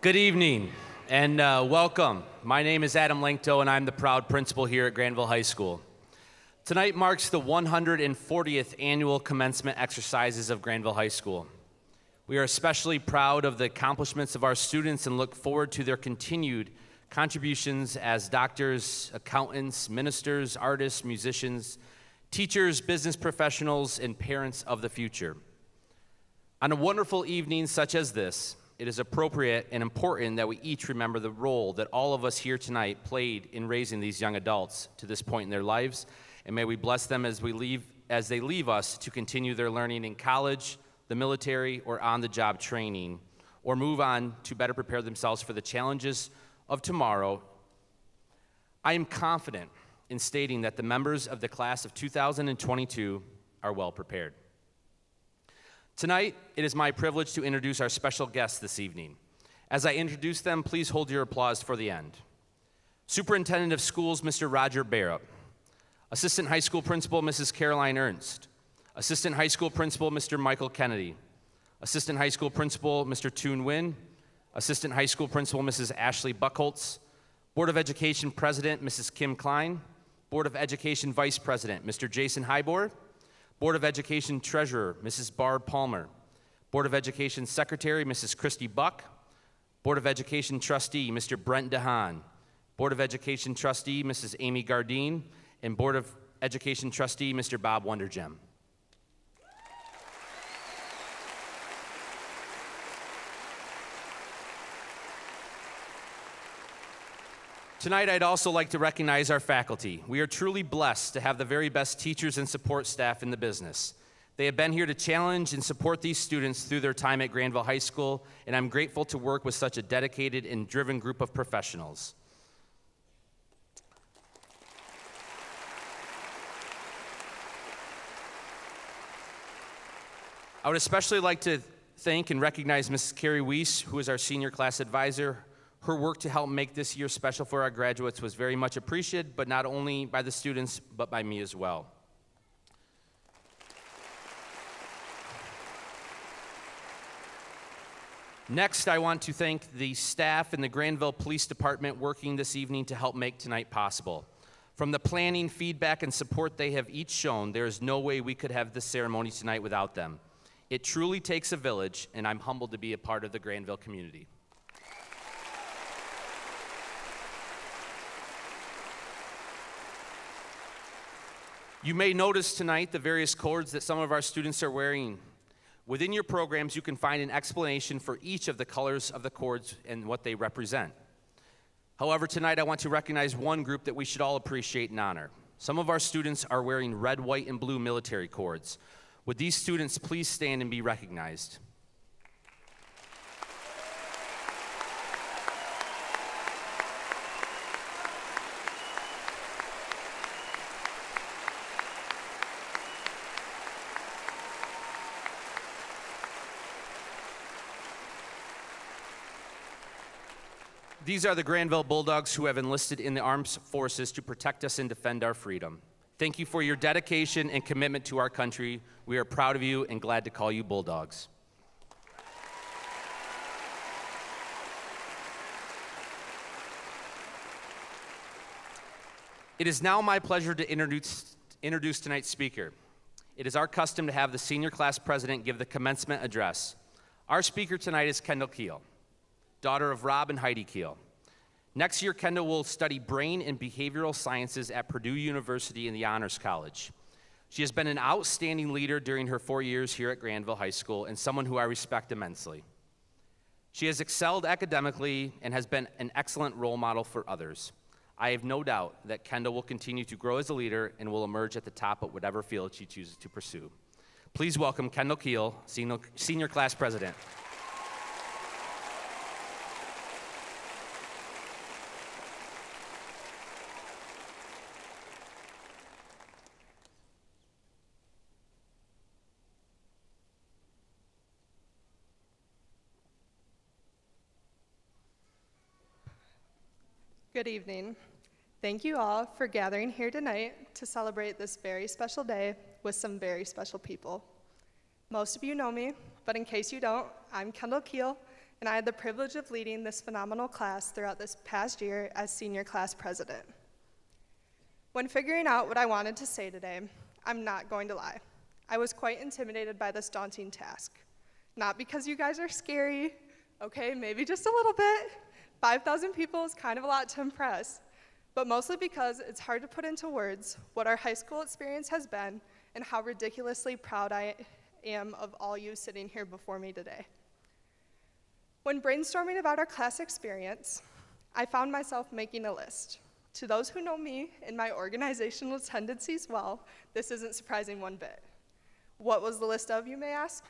Good evening and welcome. My name is Adam Lankto and I'm the proud principal here at Grandville High School. Tonight marks the 140th annual commencement exercises of Grandville High School. We are especially proud of the accomplishments of our students and look forward to their continued contributions as doctors, accountants, ministers, artists, musicians, teachers, business professionals, and parents of the future. On a wonderful evening such as this, it is appropriate and important that we each remember the role that all of us here tonight played in raising these young adults to this point in their lives, and may we bless them as they leave us to continue their learning in college, the military, or on-the-job training, or move on to better prepare themselves for the challenges of tomorrow. I am confident in stating that the members of the class of 2022 are well prepared. Tonight, it is my privilege to introduce our special guests this evening. As I introduce them, please hold your applause for the end. Superintendent of Schools, Mr. Roger Barrett. Assistant High School Principal, Mrs. Caroline Ernst. Assistant High School Principal, Mr. Michael Kennedy. Assistant High School Principal, Mr. Toon Nguyen. Assistant High School Principal, Mrs. Ashley Buckholtz. Board of Education President, Mrs. Kim Klein. Board of Education Vice President, Mr. Jason Hybor. Board of Education Treasurer, Mrs. Barb Palmer. Board of Education Secretary, Mrs. Christy Buck. Board of Education Trustee, Mr. Brent DeHaan. Board of Education Trustee, Mrs. Amy Gardine. And Board of Education Trustee, Mr. Bob Wondergem. Tonight, I'd also like to recognize our faculty. We are truly blessed to have the very best teachers and support staff in the business. They have been here to challenge and support these students through their time at Grandville High School, and I'm grateful to work with such a dedicated and driven group of professionals. I would especially like to thank and recognize Mrs. Carrie Weiss, who is our senior class advisor. Her work to help make this year special for our graduates was very much appreciated, but not only by the students, but by me as well. Next, I want to thank the staff in the Grandville Police Department working this evening to help make tonight possible. From the planning, feedback, and support they have each shown, there is no way we could have this ceremony tonight without them. It truly takes a village, and I'm humbled to be a part of the Grandville community. You may notice tonight the various cords that some of our students are wearing. Within your programs, you can find an explanation for each of the colors of the cords and what they represent. However, tonight I want to recognize one group that we should all appreciate and honor. Some of our students are wearing red, white, and blue military cords. Would these students please stand and be recognized? These are the Grandville Bulldogs who have enlisted in the armed forces to protect us and defend our freedom. Thank you for your dedication and commitment to our country. We are proud of you and glad to call you Bulldogs. It is now my pleasure to introduce tonight's speaker. It is our custom to have the senior class president give the commencement address. Our speaker tonight is Kendall Kiel, daughter of Rob and Heidi Kiel. Next year, Kendall will study brain and behavioral sciences at Purdue University in the Honors College. She has been an outstanding leader during her 4 years here at Grandville High School and someone who I respect immensely. She has excelled academically and has been an excellent role model for others. I have no doubt that Kendall will continue to grow as a leader and will emerge at the top of whatever field she chooses to pursue. Please welcome Kendall Kiel, senior class president. Good evening. Thank you all for gathering here tonight to celebrate this very special day with some very special people. Most of you know me, but in case you don't, I'm Kendall Kiel, and I had the privilege of leading this phenomenal class throughout this past year as senior class president. When figuring out what I wanted to say today, I'm not going to lie. I was quite intimidated by this daunting task. Not because you guys are scary, okay, maybe just a little bit. 5,000 people is kind of a lot to impress, but mostly because it's hard to put into words what our high school experience has been and how ridiculously proud I am of all you sitting here before me today. When brainstorming about our class experience, I found myself making a list. To those who know me and my organizational tendencies well, this isn't surprising one bit. What was the list of, you may ask?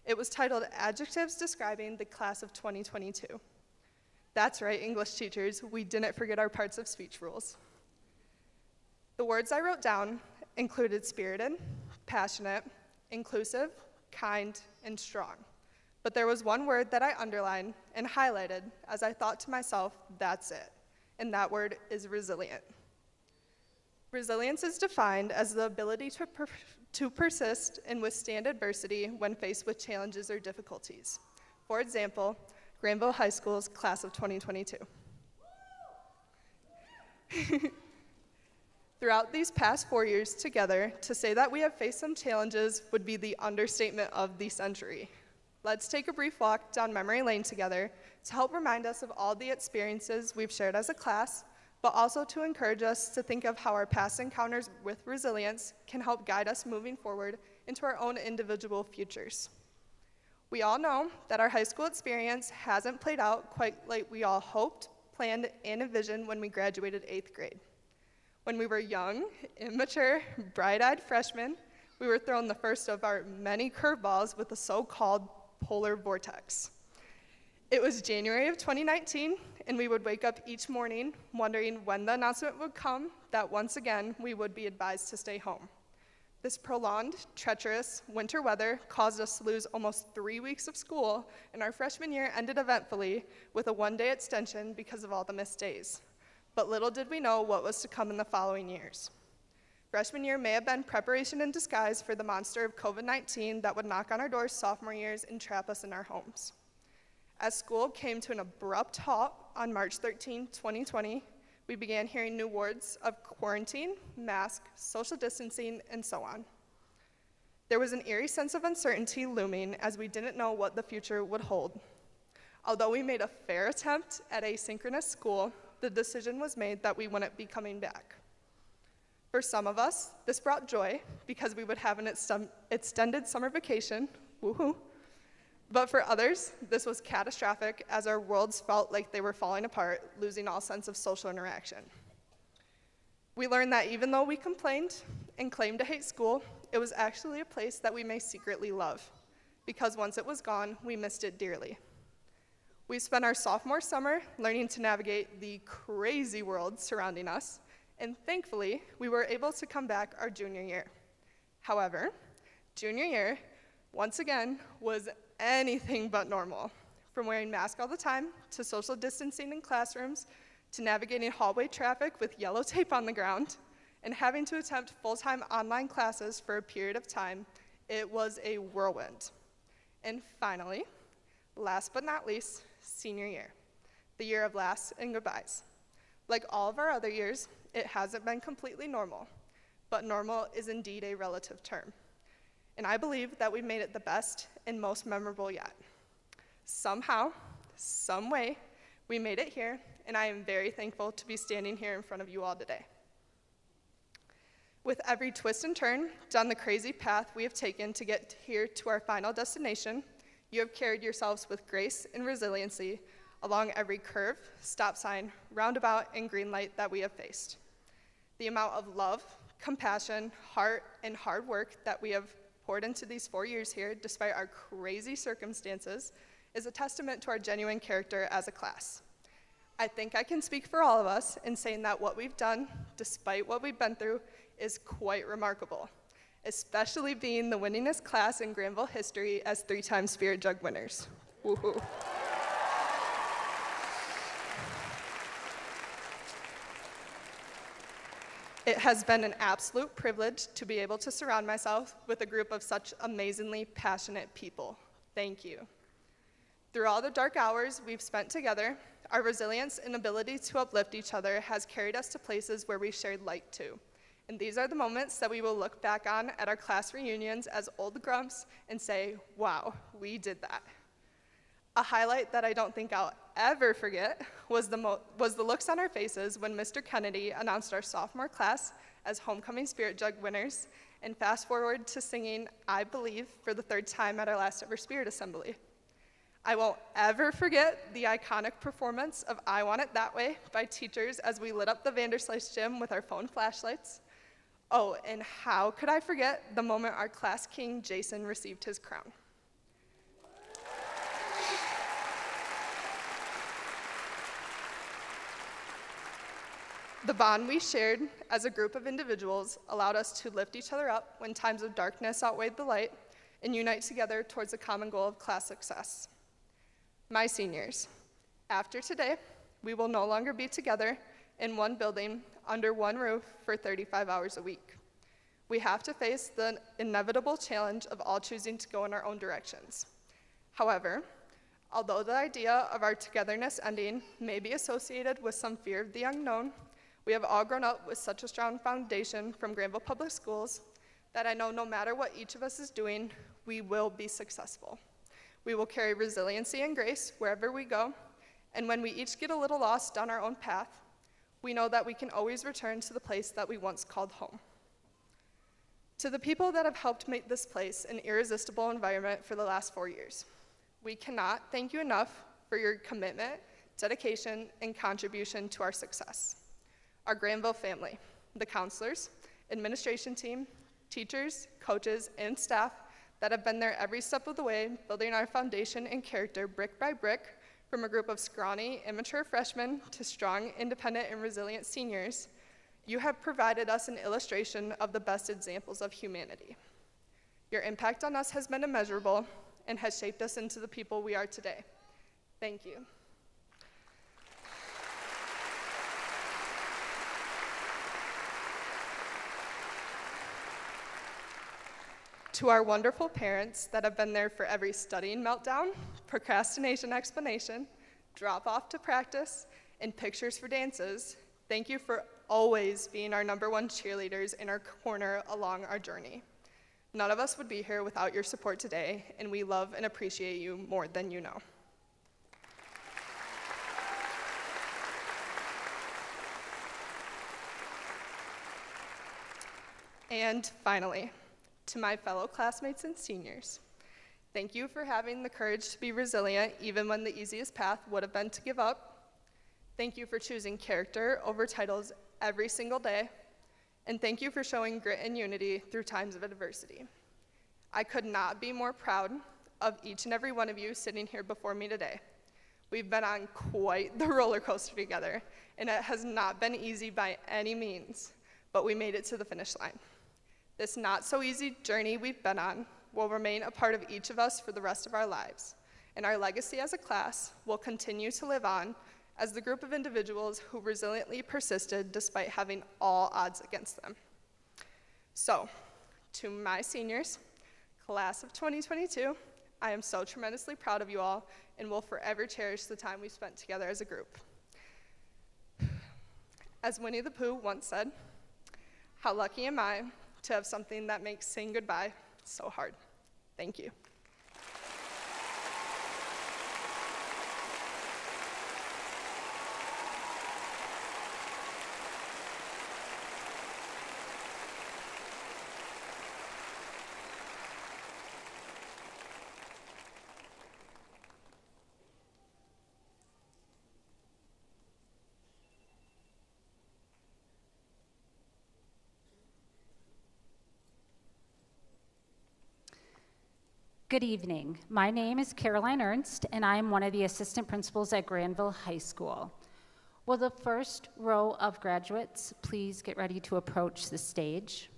It was titled Adjectives Describing the Class of 2022. That's right, English teachers, we didn't forget our parts of speech rules. The words I wrote down included spirited, passionate, inclusive, kind, and strong. But there was one word that I underlined and highlighted as I thought to myself, that's it. And that word is resilient. Resilience is defined as the ability to persist and withstand adversity when faced with challenges or difficulties. For example, Grandville High School's class of 2022. Throughout these past 4 years together, to say that we have faced some challenges would be the understatement of the century. Let's take a brief walk down memory lane together to help remind us of all the experiences we've shared as a class, but also to encourage us to think of how our past encounters with resilience can help guide us moving forward into our own individual futures. We all know that our high school experience hasn't played out quite like we all hoped, planned, and envisioned when we graduated 8th grade. When we were young, immature, bright-eyed freshmen, we were thrown the first of our many curveballs with the so-called polar vortex. It was January of 2019, and we would wake up each morning wondering when the announcement would come that once again we would be advised to stay home. This prolonged, treacherous winter weather caused us to lose almost 3 weeks of school, and our freshman year ended eventfully with a one-day extension because of all the missed days. But little did we know what was to come in the following years. Freshman year may have been preparation in disguise for the monster of COVID-19 that would knock on our doors sophomore years and trap us in our homes. As school came to an abrupt halt on March 13, 2020, we began hearing new words of quarantine, mask, social distancing, and so on. There was an eerie sense of uncertainty looming as we didn't know what the future would hold. Although we made a fair attempt at asynchronous school, the decision was made that we wouldn't be coming back. For some of us, this brought joy because we would have an extended summer vacation, woohoo. But for others, this was catastrophic as our worlds felt like they were falling apart, losing all sense of social interaction. We learned that even though we complained and claimed to hate school, it was actually a place that we may secretly love, because once it was gone, we missed it dearly. We spent our sophomore summer learning to navigate the crazy world surrounding us, and thankfully, we were able to come back our junior year. However, junior year, once again, was anything but normal. From wearing masks all the time, to social distancing in classrooms, to navigating hallway traffic with yellow tape on the ground, and having to attempt full-time online classes for a period of time, it was a whirlwind. And finally, last but not least, senior year, the year of lasts and goodbyes. Like all of our other years, it hasn't been completely normal, but normal is indeed a relative term. And I believe that we've made it the best and most memorable yet. Somehow, some way, we made it here, and I am very thankful to be standing here in front of you all today. With every twist and turn down the crazy path we have taken to get here to our final destination, you have carried yourselves with grace and resiliency along every curve, stop sign, roundabout, and green light that we have faced. The amount of love, compassion, heart, and hard work that we have poured into these 4 years here, despite our crazy circumstances, is a testament to our genuine character as a class. I think I can speak for all of us in saying that what we've done, despite what we've been through, is quite remarkable, especially being the winningest class in Grandville history as 3-time Spirit Jug winners. Woohoo. It has been an absolute privilege to be able to surround myself with a group of such amazingly passionate people. Thank you. Through all the dark hours we've spent together, our resilience and ability to uplift each other has carried us to places where we shared light too. And these are the moments that we will look back on at our class reunions as old grumps and say, wow, we did that. A highlight that I don't think I'll ever forget was the looks on our faces when Mr. Kennedy announced our sophomore class as homecoming spirit jug winners, and fast forward to singing I Believe for the 3rd time at our last ever spirit assembly. I won't ever forget the iconic performance of I Want It That Way by teachers as we lit up the Vanderslice gym with our phone flashlights. Oh, and how could I forget the moment our class king, Jason, received his crown. The bond we shared as a group of individuals allowed us to lift each other up when times of darkness outweighed the light and unite together towards a common goal of class success. My seniors, after today, we will no longer be together in one building under one roof for 35 hours a week. We have to face the inevitable challenge of all choosing to go in our own directions. However, although the idea of our togetherness ending may be associated with some fear of the unknown, we have all grown up with such a strong foundation from Grandville Public Schools that I know no matter what each of us is doing, we will be successful. We will carry resiliency and grace wherever we go, and when we each get a little lost on our own path, we know that we can always return to the place that we once called home. To the people that have helped make this place an irresistible environment for the last 4 years, we cannot thank you enough for your commitment, dedication, and contribution to our success. Our Grandville family, the counselors, administration team, teachers, coaches, and staff that have been there every step of the way, building our foundation and character brick by brick, from a group of scrawny, immature freshmen to strong, independent, and resilient seniors, you have provided us an illustration of the best examples of humanity. Your impact on us has been immeasurable and has shaped us into the people we are today. Thank you. To our wonderful parents that have been there for every studying meltdown, procrastination explanation, drop off to practice, and pictures for dances, thank you for always being our #1 cheerleaders in our corner along our journey. None of us would be here without your support today, and we love and appreciate you more than you know. And finally, to my fellow classmates and seniors, thank you for having the courage to be resilient even when the easiest path would have been to give up. Thank you for choosing character over titles every single day. And thank you for showing grit and unity through times of adversity. I could not be more proud of each and every one of you sitting here before me today. We've been on quite the roller coaster together, and it has not been easy by any means, but we made it to the finish line. This not-so-easy journey we've been on will remain a part of each of us for the rest of our lives, and our legacy as a class will continue to live on as the group of individuals who resiliently persisted despite having all odds against them. So, to my seniors, class of 2022, I am so tremendously proud of you all and will forever cherish the time we spent together as a group. As Winnie the Pooh once said, how lucky am I to have something that makes saying goodbye so hard. Thank you. Good evening. My name is Caroline Ernst, and I am one of the assistant principals at Grandville High School. Will the first row of graduates please get ready to approach the stage?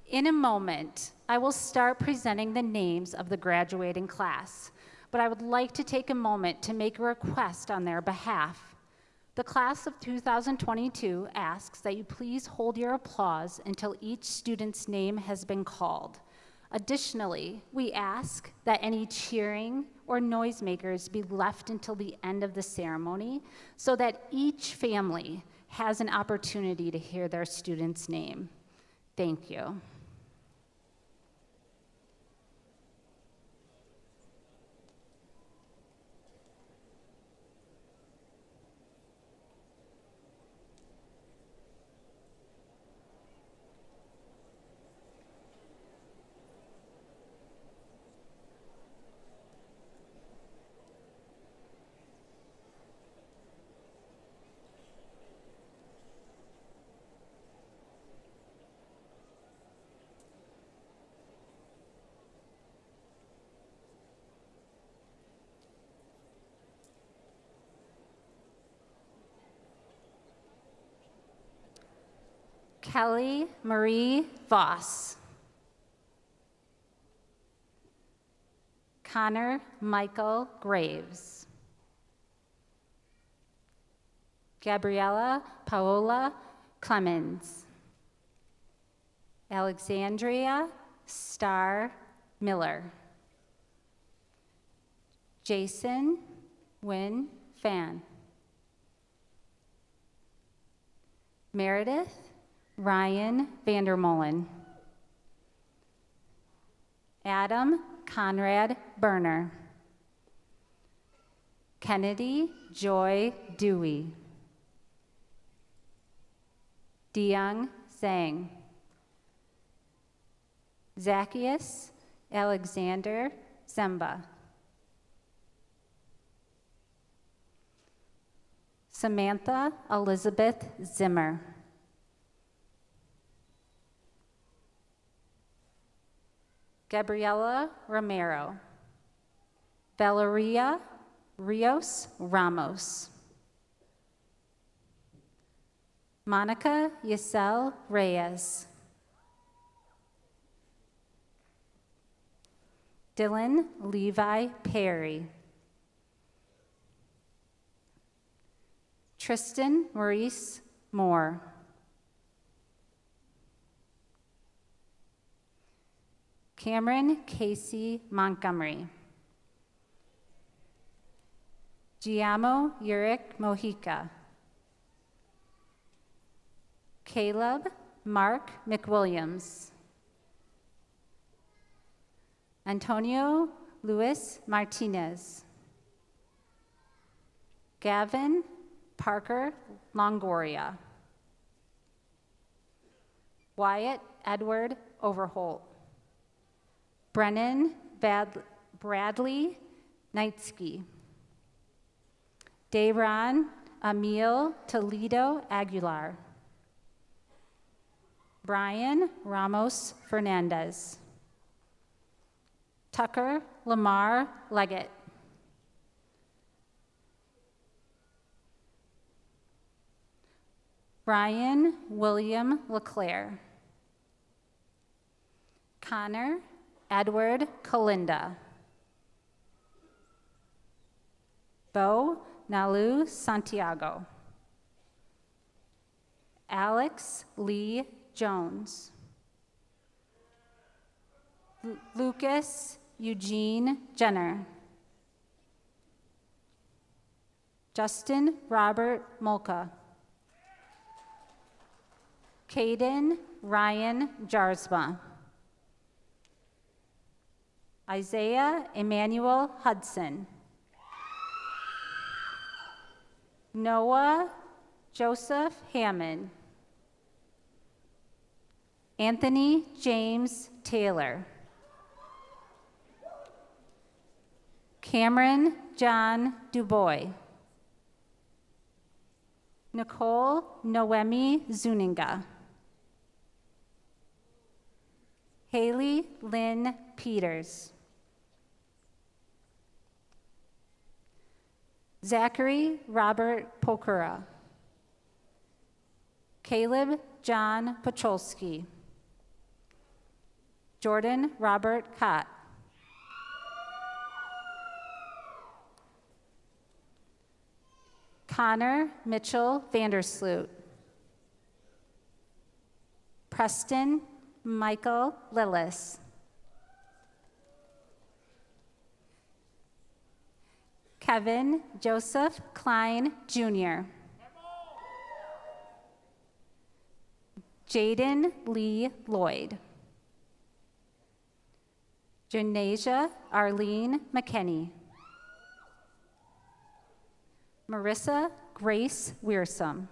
In a moment, I will start presenting the names of the graduating class, but I would like to take a moment to make a request on their behalf. The class of 2022 asks that you please hold your applause until each student's name has been called. Additionally, we ask that any cheering or noisemakers be left until the end of the ceremony so that each family has an opportunity to hear their student's name. Thank you. Kelly Marie Voss. Connor Michael Graves. Gabriella Paola Clemens. Alexandria Starr Miller. Jason Wynn Fan. Meredith Ryan Vandermolen. Adam Conrad Berner. Kennedy Joy Dewey. Deyoung Zhang. Zacchaeus Alexander Zemba. Samantha Elizabeth Zimmer. Gabriela Romero. Valeria Rios Ramos. Monica Yesel Reyes. Dylan Levi Perry. Tristan Maurice Moore. Cameron Casey Montgomery. Giamo Uric Mojica. Caleb Mark McWilliams. Antonio Luis Martinez. Gavin Parker Longoria. Wyatt Edward Overholt. Brennan Bradley Knightsky. Dayron Emil Toledo Aguilar. Brian Ramos Fernandez. Tucker Lamar Leggett. Ryan William LeClaire. Connor Edward Kalinda. Bo Nalu Santiago. Alex Lee Jones. Lucas Eugene Jenner. Justin Robert Molka. Caden Ryan Jarsma. Isaiah Emmanuel Hudson. Noah Joseph Hammond. Anthony James Taylor. Cameron John Dubois. Nicole Noemi Zuninga. Haley Lynn Peters. Zachary Robert Pokora. Caleb John Pacholski. Jordan Robert Cott. Connor Mitchell Vandersloot. Preston Michael Lillis. Kevin Joseph Klein Jr. Jaden Lee Lloyd. Janasia Arlene McKinney. Marissa Grace Wearsome.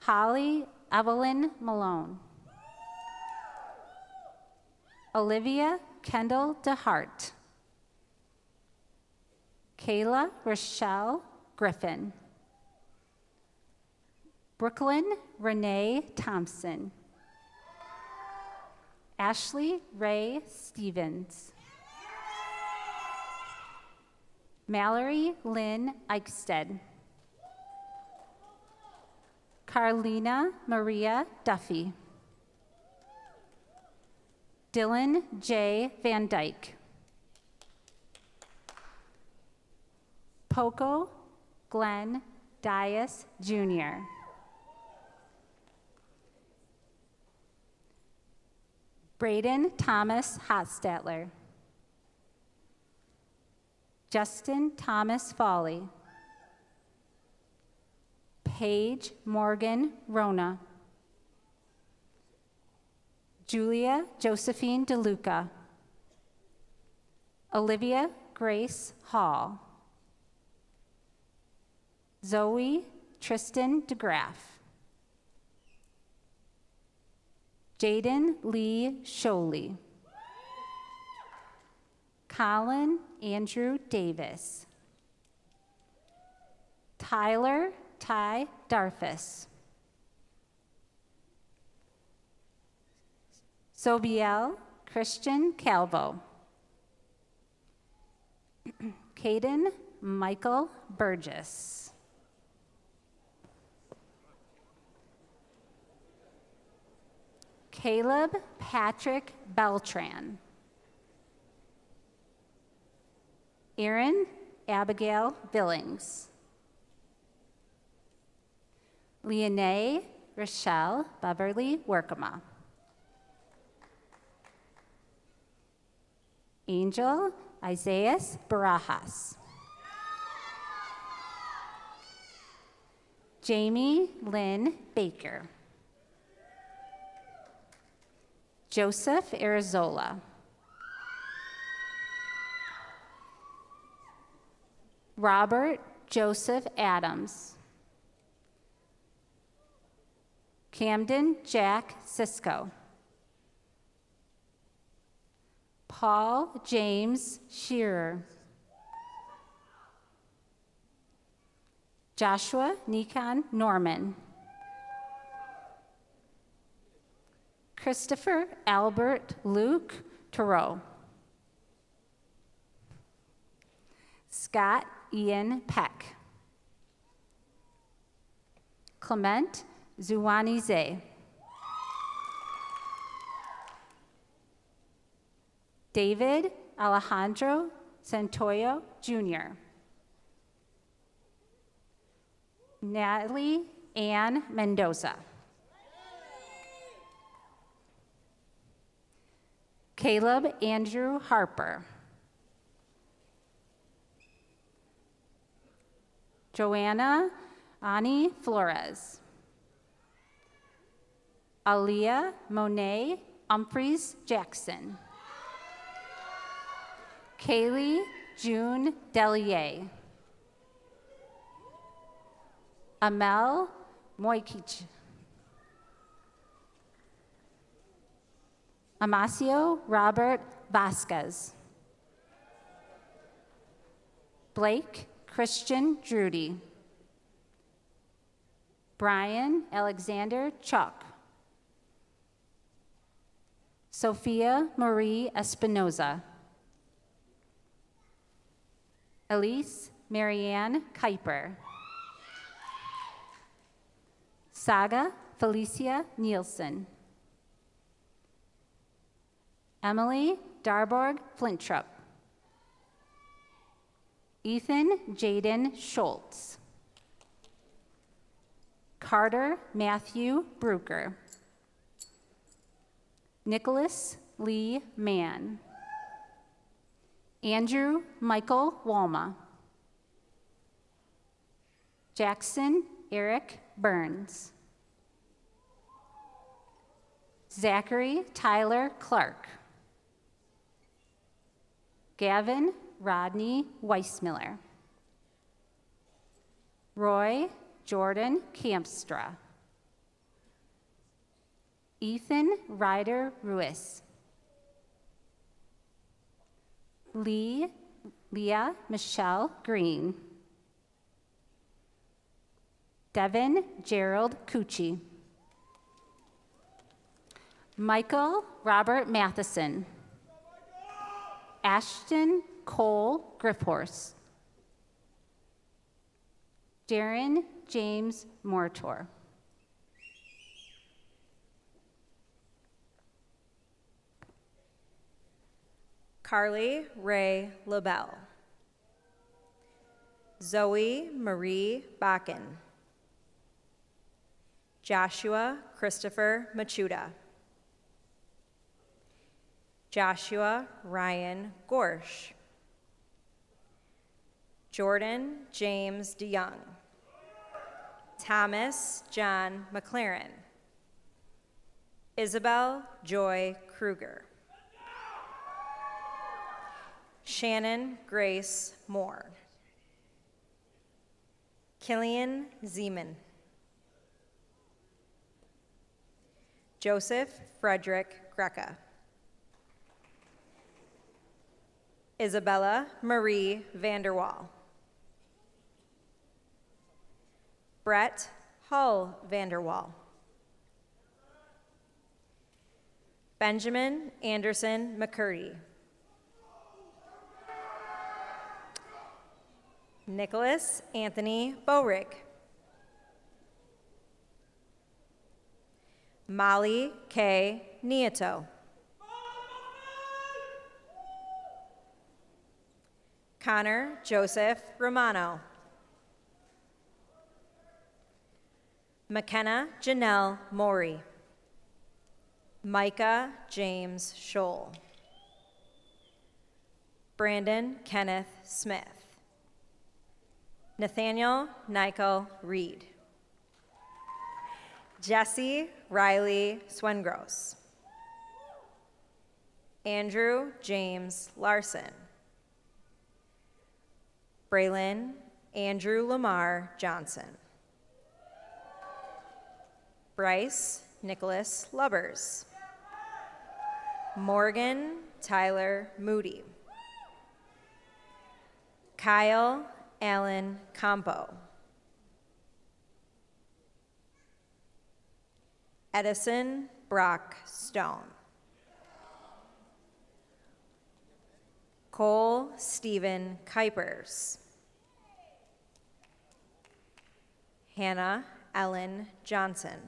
Holly Evelyn Malone. Olivia Kendall DeHart. Kayla Rochelle Griffin. Brooklyn Renee Thompson. Ashley Ray Stevens. Mallory Lynn Eichstead. Carlina Maria Duffy. Dylan J. Van Dyke. Poco Glenn Dias Jr. Braden Thomas Hotstatler. Justin Thomas Foley. Paige Morgan Rona. Julia Josephine DeLuca. Olivia Grace Hall. Zoe Tristan DeGraff. Jaden Lee Sholey. Colin Andrew Davis. Tyler Ty Darfus. Sobiel Christian Calvo. Caden Michael Burgess. Caleb Patrick Beltran. Erin Abigail Billings. Leonae Rochelle Beverly Workema. Angel Isaiah Barajas. Jamie Lynn Baker. Joseph Arizola. Robert Joseph Adams. Camden Jack Cisco. Paul James Shearer. Joshua Nikon Norman. Christopher Albert Luke Thoreau. Scott Ian Peck. Clement Zuwanize. David Alejandro Santoyo Jr. Natalie Ann Mendoza. Caleb Andrew Harper. Joanna Ani Flores. Aaliyah Monet Humphreys Jackson. Kaylee June Delier. Amel Moikich. Amasio Robert Vasquez. Blake Christian Drudy. Brian Alexander Chuck. Sophia Marie Espinoza. Elise Marianne Kuiper. Saga Felicia Nielsen. Emily Darborg Flintrup. Ethan Jaden Schultz. Carter Matthew Bruker. Nicholas Lee Mann. Andrew Michael Walma. Jackson Eric Burns. Zachary Tyler Clark. Gavin Rodney Weissmiller. Roy Jordan Campstra. Ethan Ryder Ruiz. Leah Michelle Green. Devin Gerald Cucci. Michael Robert Matheson. Ashton Cole Griffhorse. Darren James Mortor. Carly Ray LaBelle. Zoe Marie Bakken. Joshua Christopher Machuda. Joshua Ryan Gorsh. Jordan James DeYoung. Thomas John McLaren. Isabel Joy Kruger. Shannon Grace Moore. Killian Zeman. Joseph Frederick Greca. Isabella Marie Vanderwall. Brett Hull Vanderwall. Benjamin Anderson McCurdy. Nicholas Anthony Bowrick. Molly K. Nieto. Connor Joseph Romano. McKenna Janelle Maury. Micah James Scholl. Brandon Kenneth Smith. Nathaniel Nichol Reed. Jesse Riley Swengross. Andrew James Larson. Braylon Andrew Lamar Johnson. Bryce Nicholas Lubbers. Morgan Tyler Moody. Kyle Allen Campo. Edison Brock Stone. Cole Stephen Kuipers. Hannah Ellen Johnson.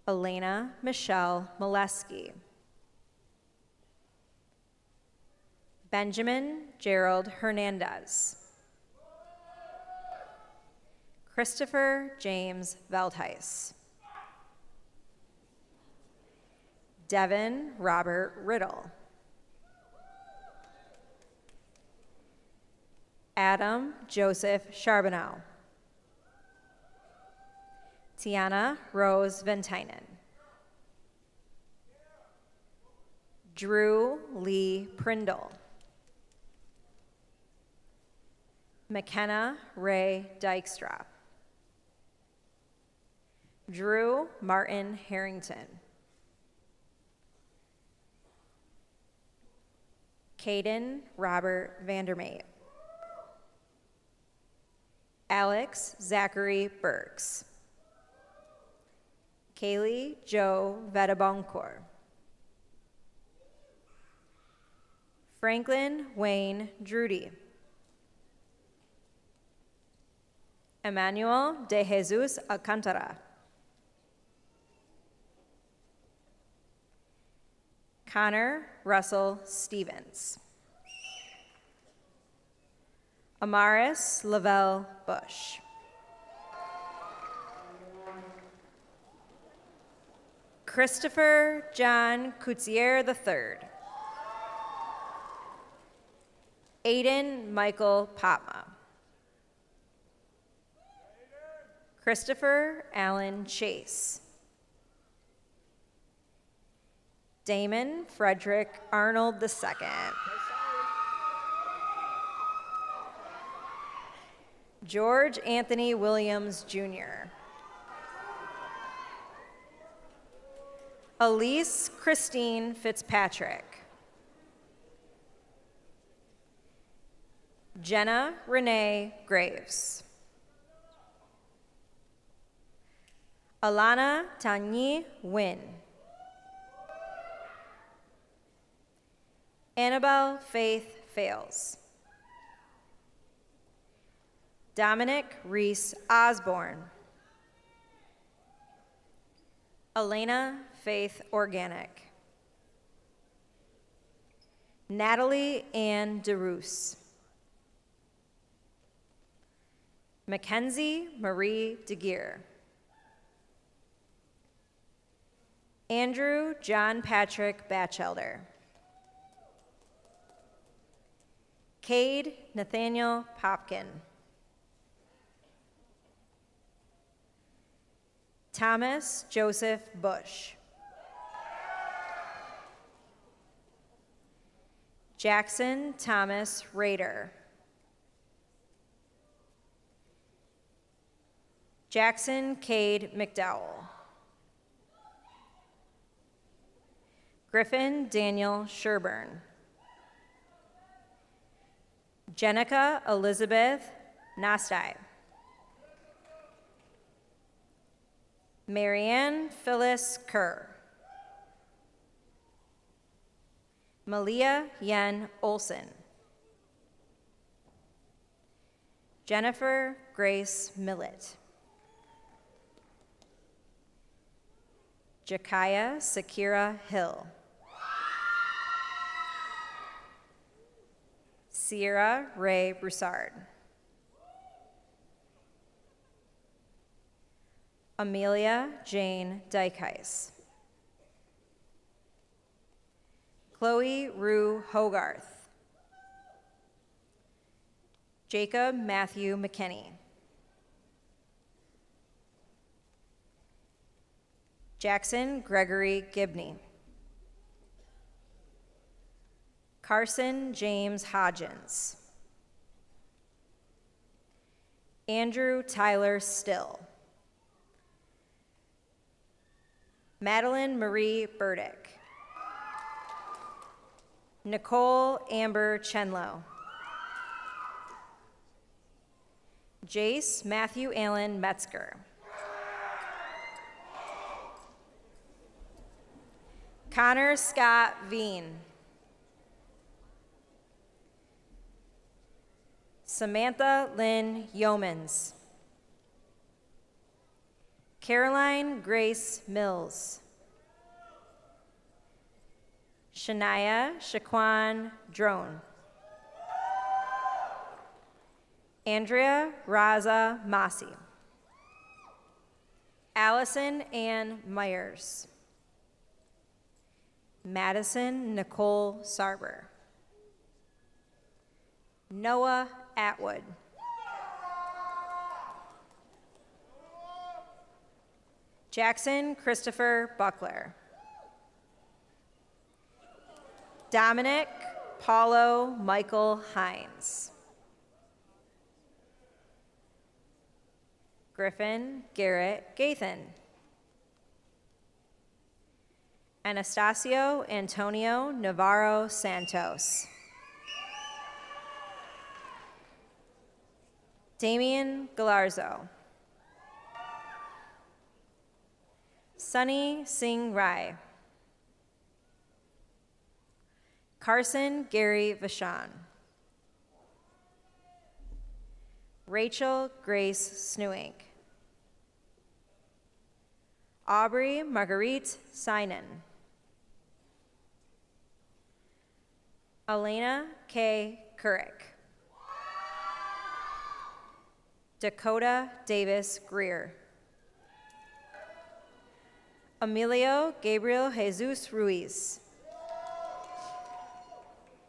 Elena Michelle Molesky. Benjamin Gerald Hernandez. Christopher James Veldheis. Devin Robert Riddle. Adam Joseph Charbonneau. Tiana Rose Ventainen. Drew Lee Prindle. McKenna Ray Dykstra. Drew Martin Harrington. Caden Robert Vandermate. Alex Zachary Burks. Kaylee Joe Vedaboncourt. Franklin Wayne Drudy. Emmanuel de Jesus Alcantara. Connor Russell Stevens. Amaris Lavelle Bush. Christopher John Coutier III. Aiden Michael Patma. Christopher Allen Chase. Damon Frederick Arnold II. George Anthony Williams, Jr. Elise Christine Fitzpatrick. Jenna Renee Graves. Alana Tanyi Wynn. Annabelle Faith Fales. Dominic Reese Osborne. Elena Faith Organic. Natalie Ann DeRoos. Mackenzie Marie DeGear. Andrew John Patrick Batchelder. Cade Nathaniel Popkin. Thomas Joseph Bush. Jackson Thomas Rader. Jackson Cade McDowell. Griffin Daniel Sherburne. Jenica Elizabeth Nastai. Marianne Phyllis Kerr. Malia Yen Olson. Jennifer Grace Millett. Jakaya Sakira Hill. Sierra Ray Broussard. Amelia Jane Dykeheis. Chloe Rue Hogarth. Jacob Matthew McKinney. Jackson Gregory Gibney. Carson James Hodgins. Andrew Tyler Still. Madeline Marie Burdick. Nicole Amber Chenlow. Jace Matthew Allen Metzger. Connor Scott Veen. Samantha Lynn Yeomans. Caroline Grace Mills. Shania Shaquan Drone. Andrea Raza Masi. Allison Ann Myers. Madison Nicole Sarber. Noah Atwood. Jackson Christopher Buckler. Dominic Paulo Michael Hines. Griffin Garrett Gathan. Anastasio Antonio Navarro Santos. Damian Galarzo. Sunny Singh Rai. Carson Gary Vachon. Rachel Grace Snewink. Aubrey Marguerite Sinan. Elena K. Couric. Dakota Davis Greer. Emilio Gabriel Jesus Ruiz.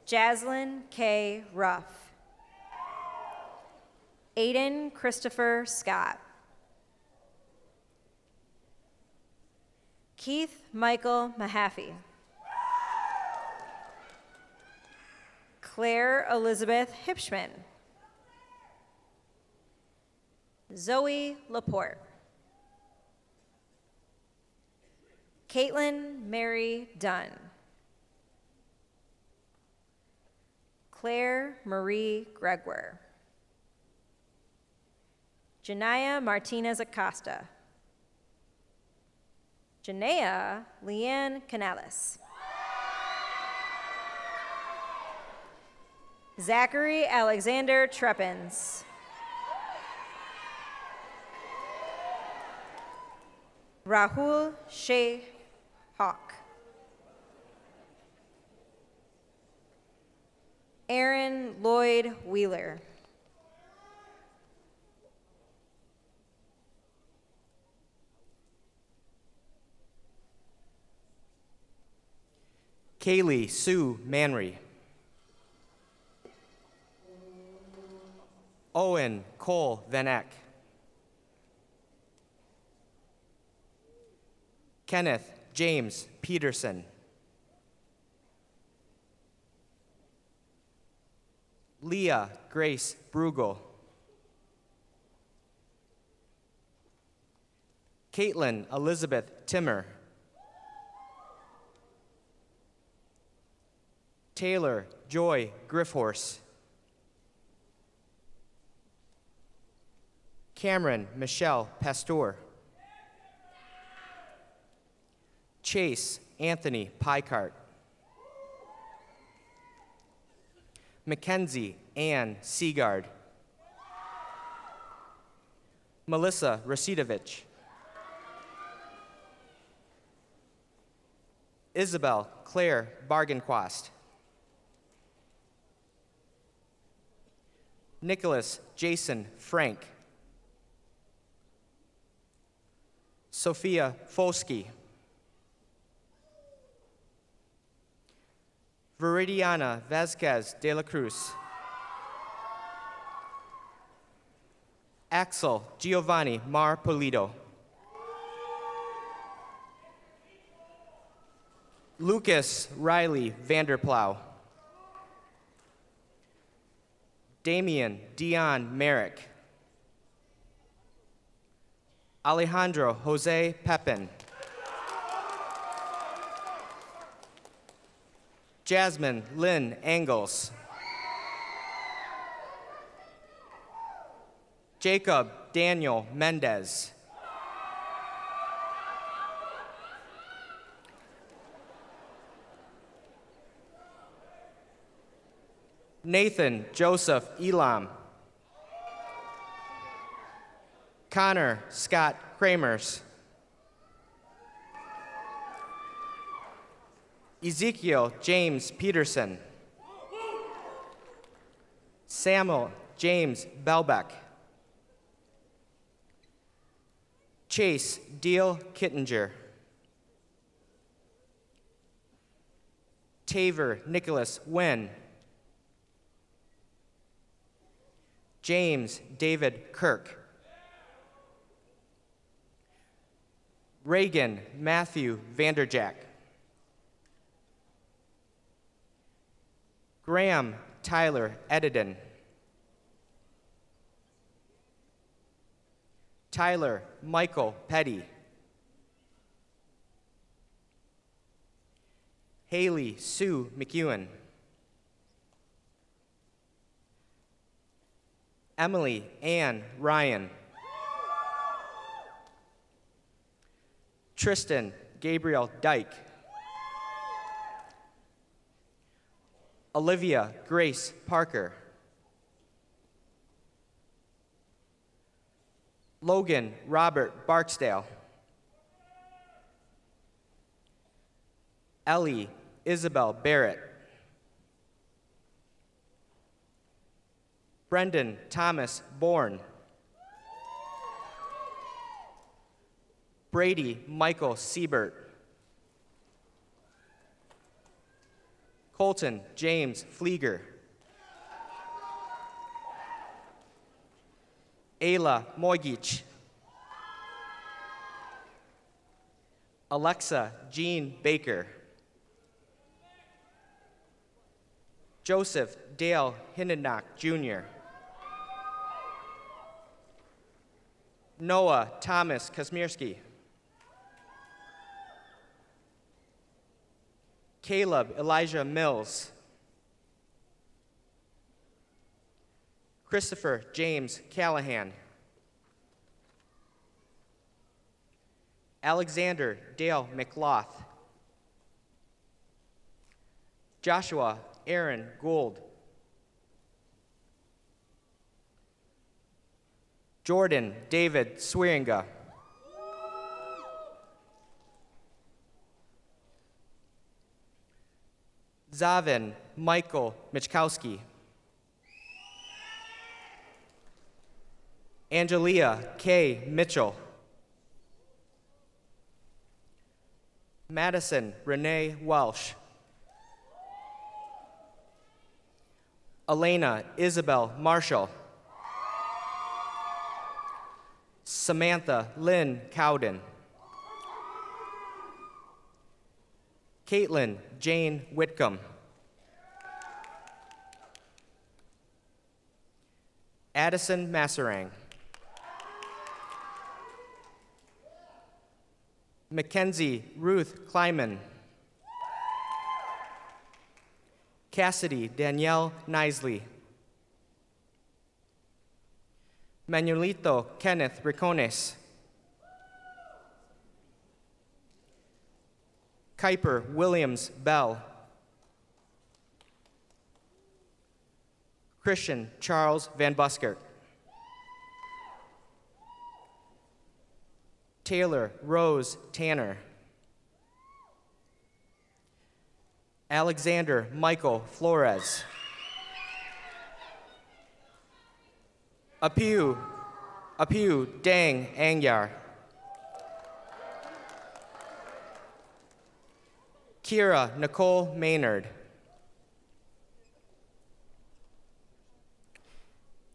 Jaslyn K. Ruff. Aiden Christopher Scott. Keith Michael Mahaffey. Claire Elizabeth Hipschman. Zoe Laporte. Caitlin Mary Dunn. Claire Marie Gregoire. Janaya Martinez Acosta. Janea Leanne Canales. Zachary Alexander Treppins. Rahul Shea Hawk. Aaron Lloyd Wheeler. Kaylee Sue Manry. Owen Cole Van Eck. Kenneth James Peterson. Leah Grace Brugel. Caitlin Elizabeth Timmer. Taylor Joy Griffhorse. Cameron Michelle Pasteur. Chase Anthony Picart. Mackenzie Ann Seagard. Melissa Rasidovich. Isabel Claire Bargenquast. Nicholas Jason Frank. Sophia Folsky. Viridiana Vasquez de la Cruz. Axel Giovanni Mar Polito. Lucas Riley Vanderplow. Damian Dion Merrick. Alejandro Jose Pepin. Jasmine Lynn Angles. Jacob Daniel Mendez. Nathan Joseph Elam. Connor Scott Kramers. Ezekiel James Peterson. Samuel James Belbeck. Chase Deal Kittinger. Taver Nicholas Wen. James David Kirk. Reagan Matthew Vanderjack. Graham Tyler Edidin. Tyler Michael Petty. Haley Sue McEwen. Emily Ann Ryan. Tristan Gabriel Dyke. Olivia Grace Parker. Logan Robert Barksdale. Ellie Isabel Barrett. Brendan Thomas Bourne. Brady Michael Siebert. Colton James Flieger. Ayla Moigic. Alexa Jean Baker. Joseph Dale Hindenach Jr. Noah Thomas Kazmierski. Caleb Elijah Mills. Christopher James Callahan. Alexander Dale McLoth. Joshua Aaron Gould. Jordan David Swearinga. Zavin Michael Michkowski. Angelia K. Mitchell. Madison Renee Welsh. Elena Isabel Marshall. Samantha Lynn Cowden. Caitlin Jane Whitcomb. Addison Masserang. Mackenzie Ruth Kleiman. Cassidy Danielle Nisley. Manuelito Kenneth Ricones. Kuiper Williams Bell. Christian Charles Van Buskert. Taylor Rose Tanner. Alexander Michael Flores. Apiu Dang Angyar. Kira Nicole Maynard.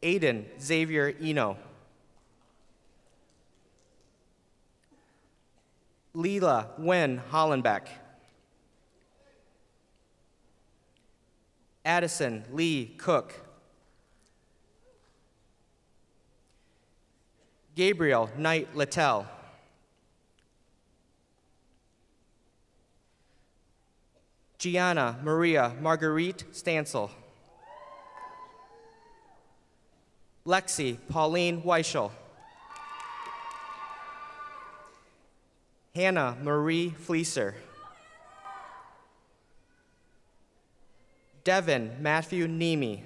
Aiden Xavier Eno. Leela Wen Hollenbeck. Addison Lee Cook. Gabriel Knight Littell. Gianna Maria Marguerite Stansel. Lexi Pauline Weichel. Hannah Marie Fleeser. Devin Matthew Nemi.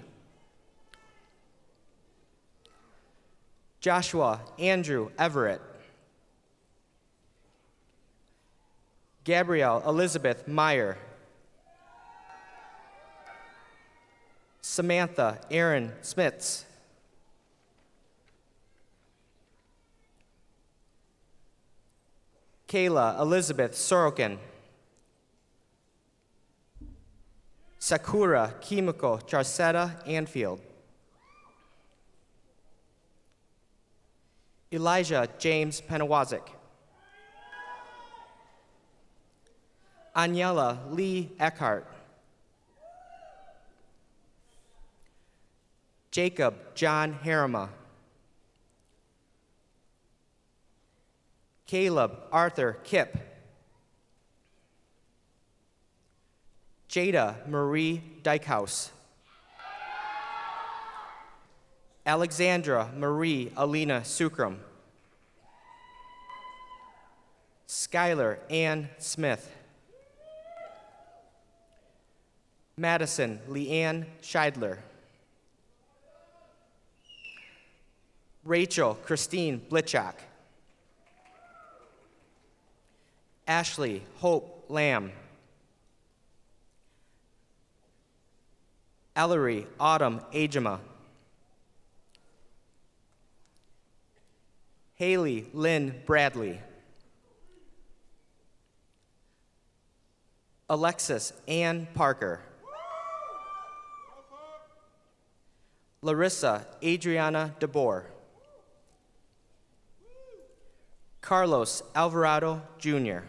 Joshua Andrew Everett. Gabrielle Elizabeth Meyer. Samantha Erin Smits. Kayla Elizabeth Sorokin. Sakura Kimiko Charcetta Anfield. Elijah James Penawazik. Aniela Lee Eckhart. Jacob John Harima. Caleb Arthur Kipp. Jada Marie Dykehouse. Alexandra Marie Alina Sukram. Skylar Ann Smith. Madison Leanne Scheidler. Rachel Christine Blitchak. Ashley Hope Lamb. Ellery Autumn Ajema. Haley Lynn Bradley. Alexis Ann Parker. Larissa Adriana DeBoer. Carlos Alvarado Jr.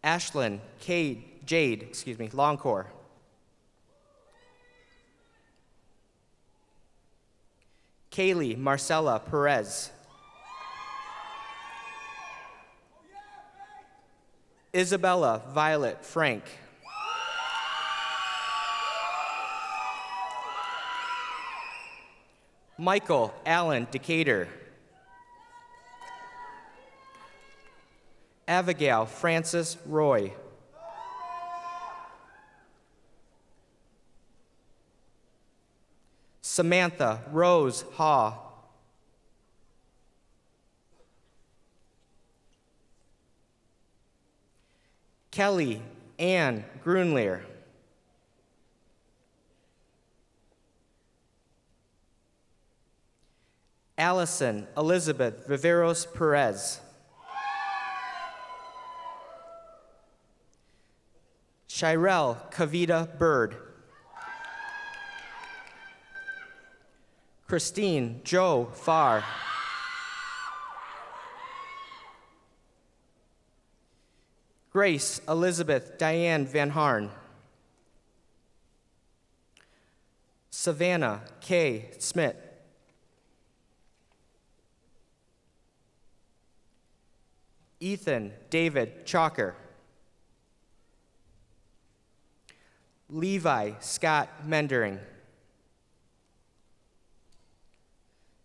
Ashlyn Jade Longcore. Kaylee Marcella Perez. Isabella Violet Frank. Michael Allen Decatur. Abigail Francis Roy. Samantha Rose Haw. Kelly Ann Grunleer. Allison Elizabeth Viveros Perez. Shirel Kavita Bird. Christine Joe Farr. Grace Elizabeth Diane Van Harn. Savannah K. Smith. Ethan David Chalker. Levi Scott Mendering.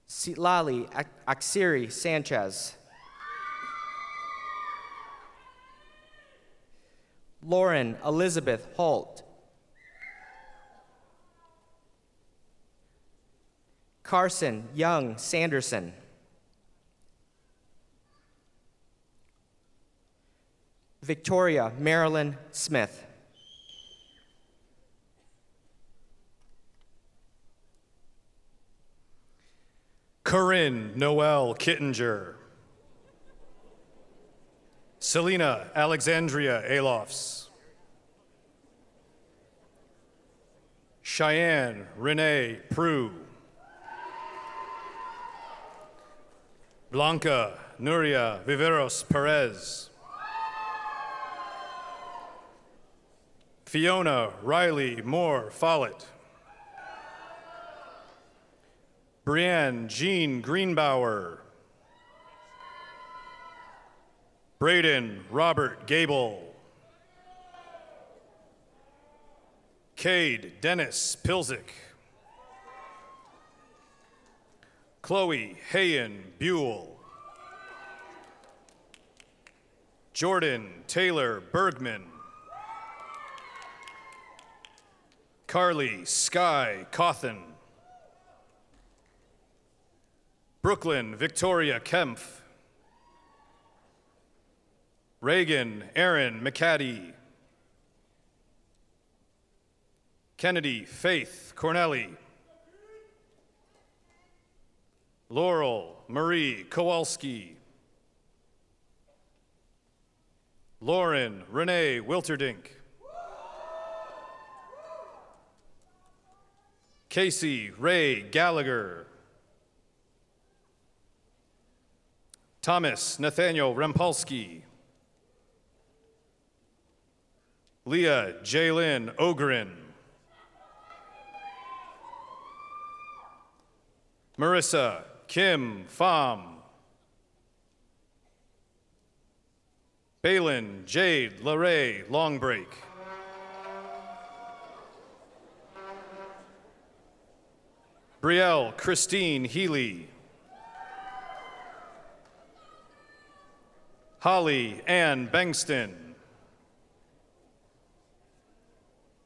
Sitlali Aksiri Sanchez. Lauren Elizabeth Holt. Carson Young Sanderson. Victoria Marilyn Smith. Corinne Noel Kittinger. Selena Alexandria Alofs. Cheyenne Renee Prue. Blanca Nuria Viveros Perez. Fiona Riley Moore Follett. Brianne Jean Greenbauer. Braden Robert Gable. Cade Dennis Pilzik. Chloe Hayen Buell. Jordan Taylor Bergman. Carly Sky Cawthon. Brooklyn Victoria Kempf. Reagan Aaron McCaddy. Kennedy Faith Cornelli. Laurel Marie Kowalski. Lauren Renee Wilterdink. Casey Ray Gallagher. Thomas Nathaniel Rempolsky. Leah Jaylyn Ogren. Marissa Kim Pham. Balin Jade LaRae Longbreak. Brielle Christine Healy. Holly Ann Bengston.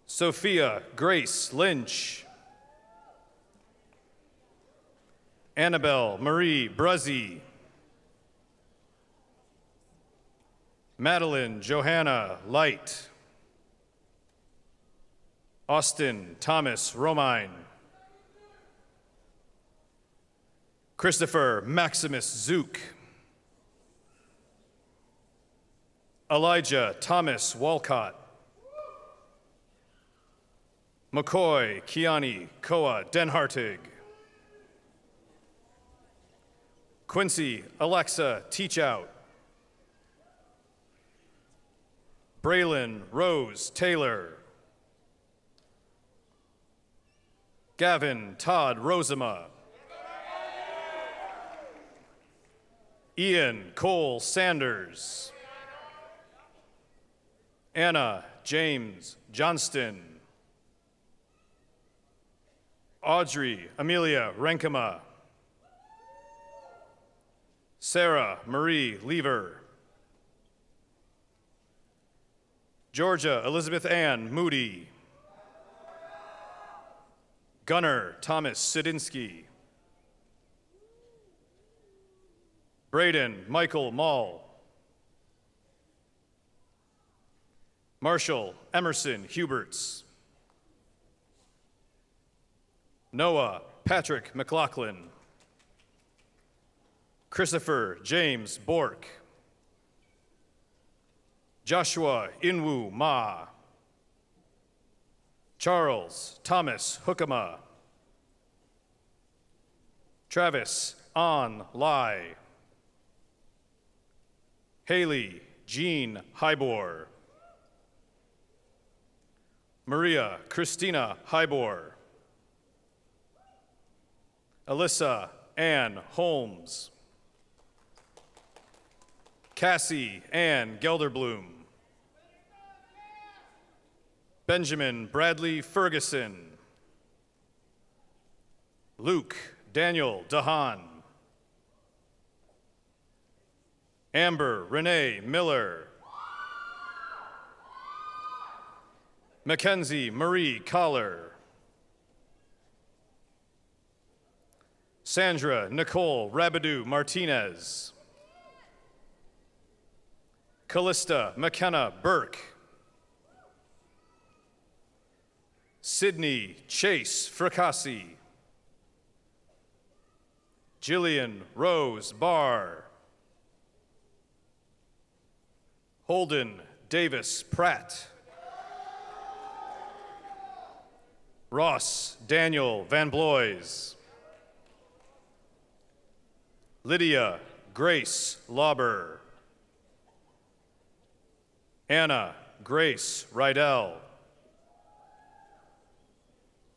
Sophia Grace Lynch. Annabelle Marie Bruzzy. Madeline Johanna Light. Austin Thomas Romine. Christopher Maximus Zook. Elijah Thomas Walcott. McCoy Kiani Koa Denhartig. Quincy Alexa Teachout. Braylon Rose Taylor. Gavin Todd Rosema. Ian Cole Sanders. Anna James Johnston. Audrey Amelia Renkema. Sarah Marie Lever. Georgia Elizabeth Ann Moody. Gunnar Thomas Sidinsky. Braden Michael Mall. Marshall Emerson Huberts. Noah Patrick McLaughlin. Christopher James Bork. Joshua Inwu Ma. Charles Thomas Hookema. Travis An Lai. Haley Jean Hybor. Maria Christina Hybor. Alyssa Ann Holmes. Cassie Ann Gelderblum. Benjamin Bradley Ferguson. Luke Daniel Dahan. Amber Renee Miller. Mackenzie Marie Collar. Sandra Nicole Rabidou Martinez. Callista McKenna Burke. Sydney Chase Fracassi. Jillian Rose Barr. Holden Davis Pratt. Ross Daniel Van Blois. Lydia Grace Lauber. Anna Grace Rydell.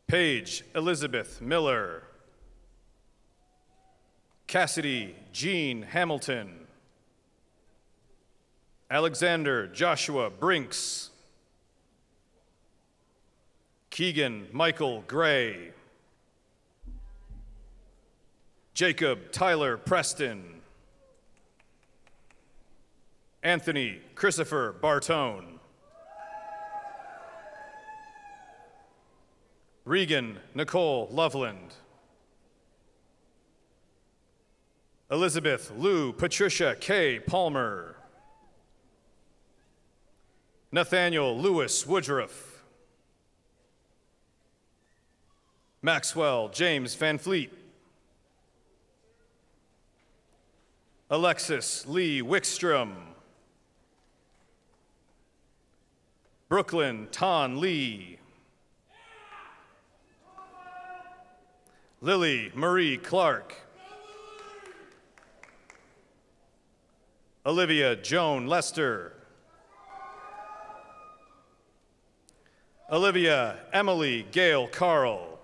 Paige Elizabeth Miller. Cassidy Jean Hamilton. Alexander Joshua Brinks. Keegan Michael Gray. Jacob Tyler Preston. Anthony Christopher Bartone. Regan Nicole Loveland. Elizabeth Lou Patricia K. Palmer. Nathaniel Lewis Woodruff. Maxwell James Van Fleet. Alexis Lee Wickstrom. Brooklyn Ton Lee. Lily Marie Clark. Olivia Joan Lester. Olivia Emily Gail Carl.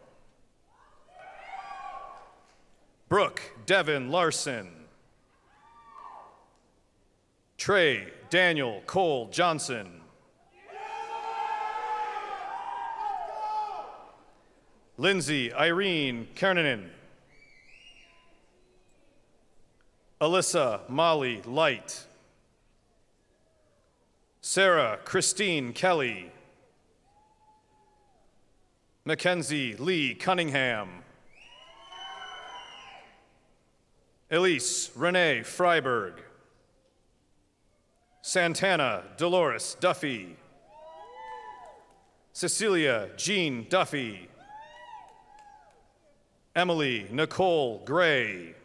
Brooke Devin Larson. Trey Daniel Cole Johnson. Lindsay Irene Kernanen. Alyssa Molly Light. Sarah Christine Kelly. Mackenzie Lee Cunningham. Elise Renee Freiberg. Santana Dolores Duffy. Cecilia Jean Duffy. Emily Nicole Gray.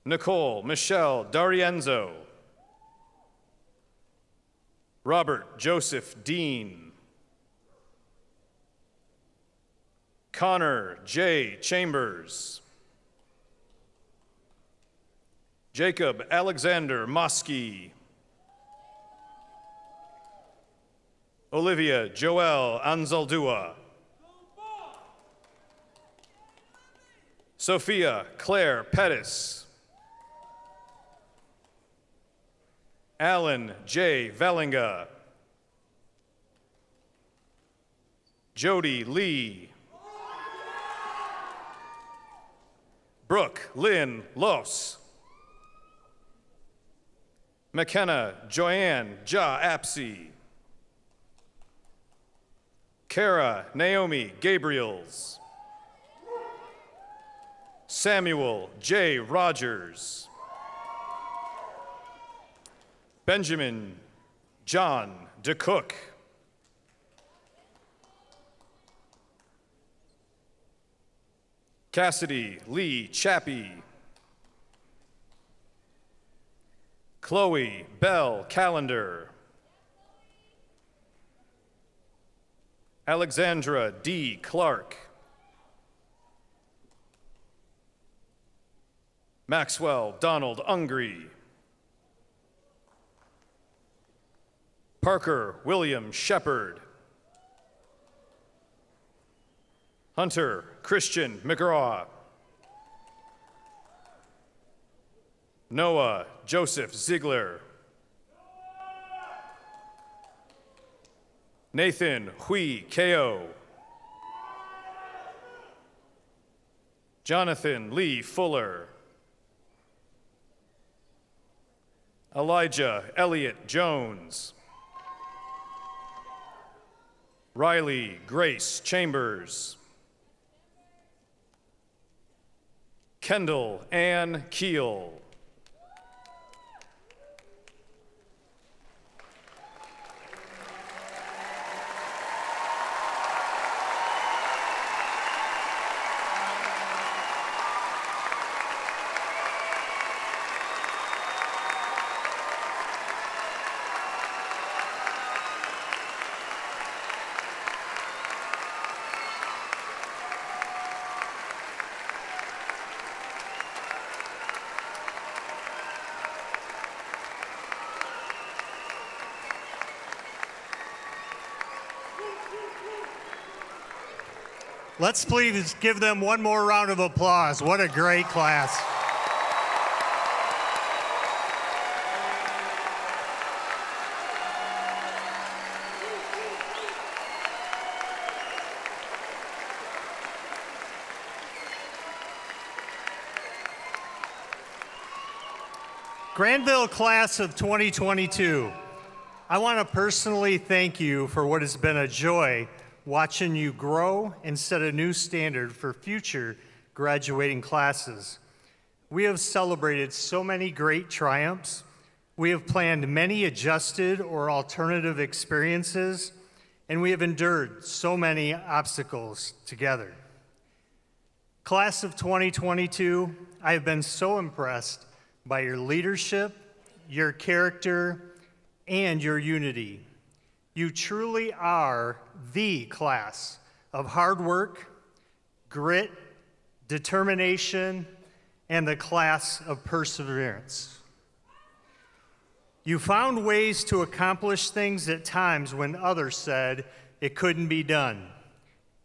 Nicole Michelle D'Arienzo. Robert Joseph Dean. Connor J. Chambers. Jacob Alexander Mosky. Olivia Joelle Anzaldua. Sophia Claire Pettis. Alan J. Vellinga. Jody Lee. Brooke Lynn Los. McKenna Joanne Ja Apsey. Kara Naomi Gabriels. Samuel J. Rogers. Benjamin John DeCook. Cassidy Lee Chappie. Chloe Bell Callender. Alexandra D. Clark. Maxwell Donald Ungry. Parker William Shepard. Hunter Christian McGraw. Noah Joseph Ziegler. Nathan Hui Ko. Jonathan Lee Fuller. Elijah Elliott Jones. Riley Grace Chambers. Kendall Ann Kiel. Let's please give them one more round of applause. What a great class. Grandville class of 2022, I want to personally thank you for what has been a joy watching you grow and set a new standard for future graduating classes. We have celebrated so many great triumphs. We have planned many adjusted or alternative experiences, and we have endured so many obstacles together. Class of 2022, I have been so impressed by your leadership, your character, and your unity. You truly are the class of hard work, grit, determination, and the class of perseverance. You found ways to accomplish things at times when others said it couldn't be done.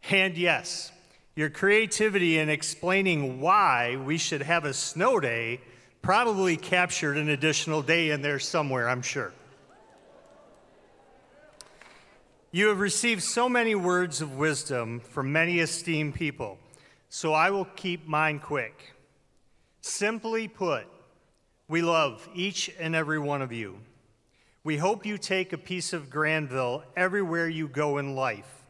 And yes, your creativity in explaining why we should have a snow day probably captured an additional day in there somewhere, I'm sure. You have received so many words of wisdom from many esteemed people, so I will keep mine quick. Simply put, we love each and every one of you. We hope you take a piece of Grandville everywhere you go in life,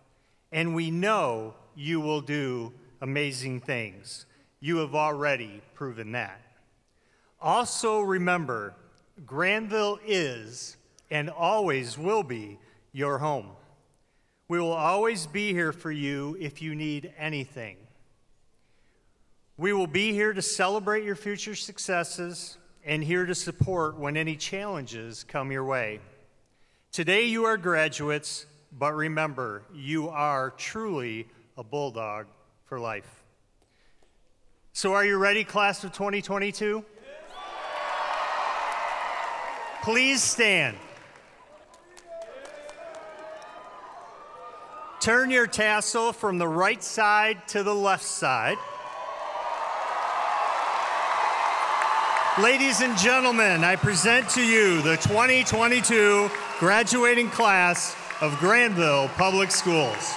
and we know you will do amazing things. You have already proven that. Also remember, Grandville is and always will be your home. We will always be here for you if you need anything. We will be here to celebrate your future successes and here to support when any challenges come your way. Today you are graduates, but remember, you are truly a bulldog for life. So are you ready, class of 2022? Please stand. Turn your tassel from the right side to the left side. Ladies and gentlemen, I present to you the 2022 graduating class of Grandville Public Schools.